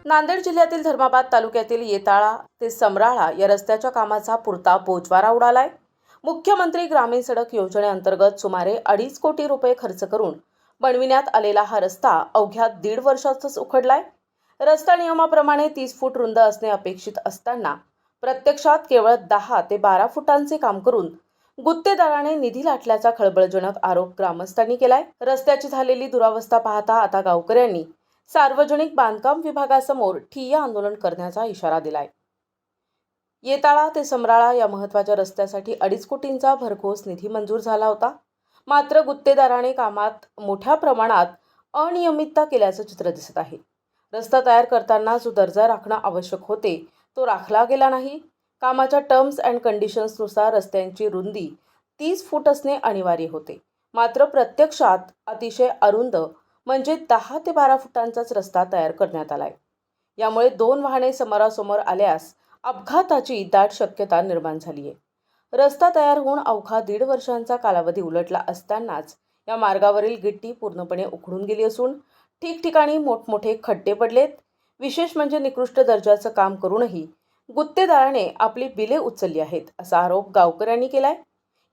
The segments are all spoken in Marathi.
नांदेड जिल्ह्यातील धर्माबाद तालुक्यातील येताळा ते समराळा या रस्त्याच्या कामाचा पुरता बोजवारा उडालाय। मुख्यमंत्री ग्रामीण सडक योजनेअंतर्गत सुमारे 2.5 कोटी रुपये खर्च करून बनविण्यात आलेला हा रस्ता अवघ्या 1.5 वर्षातच उखडलाय। रस्ता नियमाप्रमाणे 30 फूट रुंद असणे अपेक्षित असताना प्रत्यक्षात केवळ 10 ते 12 फुटांचे काम करून गुत्तेदाराने निधी लाटल्याचा खळबळजनक आरोप ग्रामस्थांनी केलाय। रस्त्याची झालेली दुरावस्था पाहता आता गावकऱ्यांनी सार्वजनिक बांधकाम विभागासमोर ठिय्या आंदोलन करण्याचा इशारा दिलाय। येताळा ते समराळा या महत्त्वाच्या रस्त्यासाठी 2.5 कोटींचा भरघोस निधी मंजूर झाला होता। मात्र गुत्तेदाराने कामात मोठ्या प्रमाणात अनियमितता केल्याचं चित्र दिसत आहे। रस्ता तयार करताना जो दर्जा राखणं आवश्यक होते तो राखला गेला नाही। कामाच्या टर्म्स अँड कंडिशन्सनुसार रस्त्यांची रुंदी 30 फूट असणे अनिवार्य होते, मात्र प्रत्यक्षात अतिशय अरुंद म्हणजे 10 ते 12 फुटांचाच रस्ता तयार करण्यात आलाय। यामुळे 2 वाहने समोरासमोर आल्यास अपघाताची दाट शक्यता निर्माण झाली आहे। रस्ता तयार होऊन अवघा 1.5 वर्षांचा कालावधी उलटला असतानाच या मार्गावरील गिट्टी पूर्णपणे उखडून गेली असून ठिकठिकाणी मोठमोठे खड्डे पडलेत। विशेष म्हणजे निकृष्ट दर्जाचं काम करूनही गुत्तेदाराने आपली बिले उचलली आहेत, असा आरोप गावकऱ्यांनी केलाय।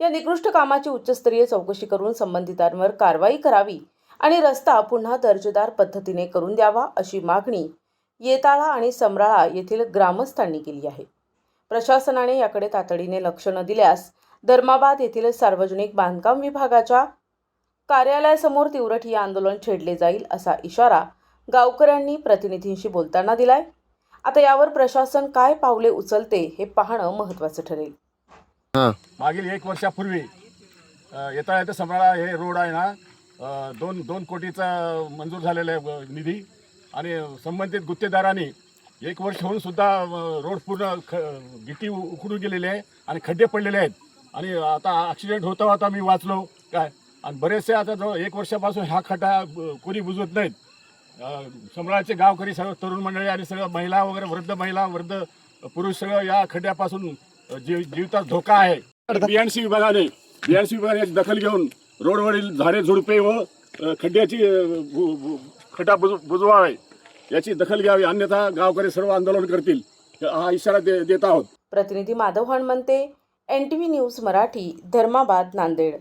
या निकृष्ट कामाची उच्चस्तरीय चौकशी करून संबंधितांवर कारवाई करावी आणि रस्ता पुन्हा दर्जेदार पद्धतीने करून द्यावा, अशी मागणी येताळा आणि समराळा येथील ग्रामस्थांनी केली आहे। प्रशासनाने याकडे तातडीने लक्ष न दिल्यास धर्माबाद येथील सार्वजनिक बांधकाम विभागाच्या कार्यालयासमोर तीव्र ठिय्या आंदोलन छेडले जाईल, असा इशारा गावकऱ्यांनी प्रतिनिधींशी बोलताना दिलाय। आता यावर प्रशासन काय पावले उचलते हे पाहणं महत्त्वाचं ठरेल। मागील 1 वर्षापूर्वी येताळा ते समराळा हे रोड आहे ना, 2 कोटीचा मंजूर झालेला आहे निधी आणि संबंधित गुत्तेदारांनी 1 वर्ष होऊन सुद्धा रोड पूर्ण गिट्टी उखडून गेलेले आहे आणि खड्डे पडलेले आहेत आणि आता ॲक्सिडेंट होता मी वाचलो काय, आणि बरेचसे आता जो 1 वर्षापासून हा खड्डा कोणी बुजवत नाहीत। समराळाचे गावकरी सगळं तरुण मंडळी आणि सगळं महिला वगैरे वृद्ध पुरुष सगळं या खड्ड्यापासून जीवितचा धोका आहे। बीएनसी विभागाने याची दखल घेऊन रोडवरील झाडे झुडपे व खड्ड्याची खड्डा बुजवावे याची दखल घ्यावी, अन्यथा गावकरी सर्व आंदोलन करतील, हा इशारा देत आहोत। प्रतिनिधी माधव हणमंते, NTV न्यूज मराठी, धर्माबाद, नांदेड।